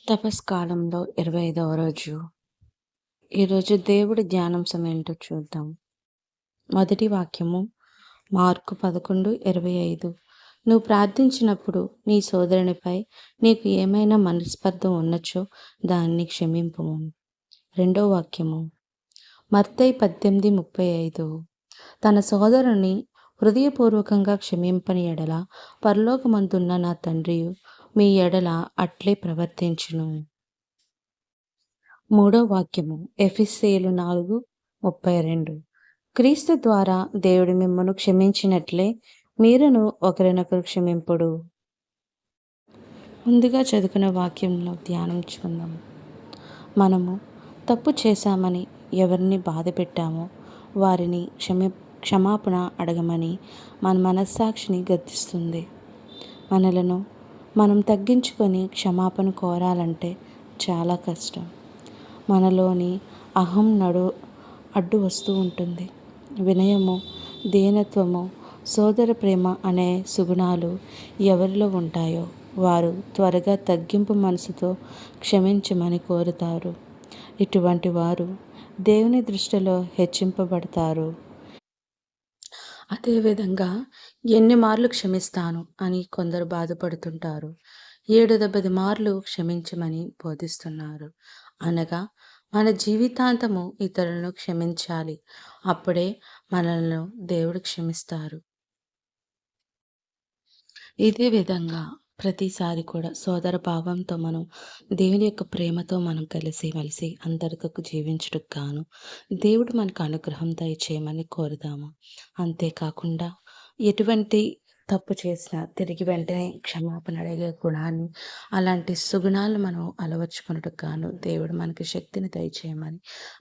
తపస్కాలంలో 25వ రోజు. ఈరోజు దేవుడి ధ్యానాంశం ఏంటో చూద్దాం. మొదటి వాక్యము మార్కు 11:25. నువ్వు ప్రార్థించినప్పుడు నీ సోదరునిపై నీకు ఏమైనా మనస్పర్ధ ఉన్నచో దాన్ని క్షమింపుము. రెండో వాక్యము మత్తయి 18:35. తన సోదరుని హృదయపూర్వకంగా క్షమింపని ఎడల పరలోకమందున్న నా తండ్రియు మీ ఎడల అట్లే ప్రవర్తించును. మూడో వాక్యము ఎఫెసీయులు 4:32. క్రీస్తు ద్వారా దేవుడు మిమ్మును క్షమించినట్లే మీరును ఒకరినొకరు క్షమింపుడు. ముందుగా చదువుకున్న వాక్యంలో ధ్యానించుకుందాం. మనము తప్పు చేశామని ఎవరిని బాధ పెట్టామో వారిని క్షమాపణ అడగమని మన మనస్సాక్షిని గద్దిస్తుంది. మనలను మనం తగ్గించుకొని క్షమాపణ కోరాలంటే చాలా కష్టం. మనలోని అహం అడ్డు వస్తూ ఉంటుంది. వినయము, దీనత్వము, సోదర ప్రేమ అనే సుగుణాలు ఎవరిలో ఉంటాయో వారు త్వరగా తగ్గింపు మనసుతో క్షమించమని కోరుతారు. ఇటువంటి వారు దేవుని దృష్టిలో హెచ్చింపబడతారు. అదేవిధంగా ఎన్ని మార్లు క్షమిస్తాను అని కొందరు బాధపడుతుంటారు. 7 మార్లు క్షమించమని బోధిస్తున్నారు. అనగా మన జీవితాంతము ఇతరులను క్షమించాలి. అప్పుడే మనలను దేవుడు క్షమిస్తారు. ఇదే విధంగా ప్రతిసారి కూడా సోదర భావంతో మనం దేవుని యొక్క ప్రేమతో మనం కలిసి అందరికీ జీవించుటకు గాను దేవుడు మనకు అనుగ్రహం దయచేయమని కోరుదాము. అంతేకాకుండా ఎటువంటి తప్పు చేసినా తిరిగి వెంటనే క్షమాపణ అడిగే గుణాన్ని, అలాంటి సుగుణాలను మనం అలవర్చుకున్నట్టుకు గాను దేవుడు మనకి శక్తిని దయచేయమని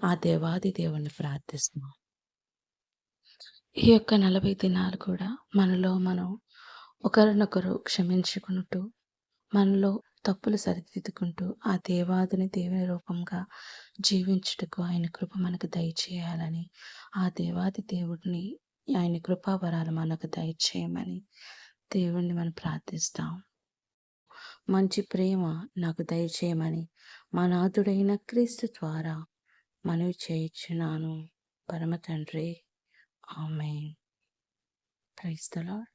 ఆ దేవాది దేవుణ్ణి ప్రార్థిస్తున్నాం. ఈ యొక్క 40 దినాలు కూడా మనలో మనం ఒకరినొకరు క్షమించుకుంటూ మనలో తప్పులు సరిదిద్దుకుంటూ ఆ దేవుని రూపంగా జీవించుటకు ఆయన కృప మనకు దయచేయాలని ఆ దేవాది దేవుడిని ఆయన కృపావరాలు మనకు దయచేయమని దేవుణ్ణి మనం ప్రార్థిస్తాం. మంచి ప్రేమ నాకు దయచేయమని మా నాథుడైన క్రీస్తు ద్వారా మనవి చేయుచున్నాను. పరమ తండ్రి, ఆమేన్. Praise the lord.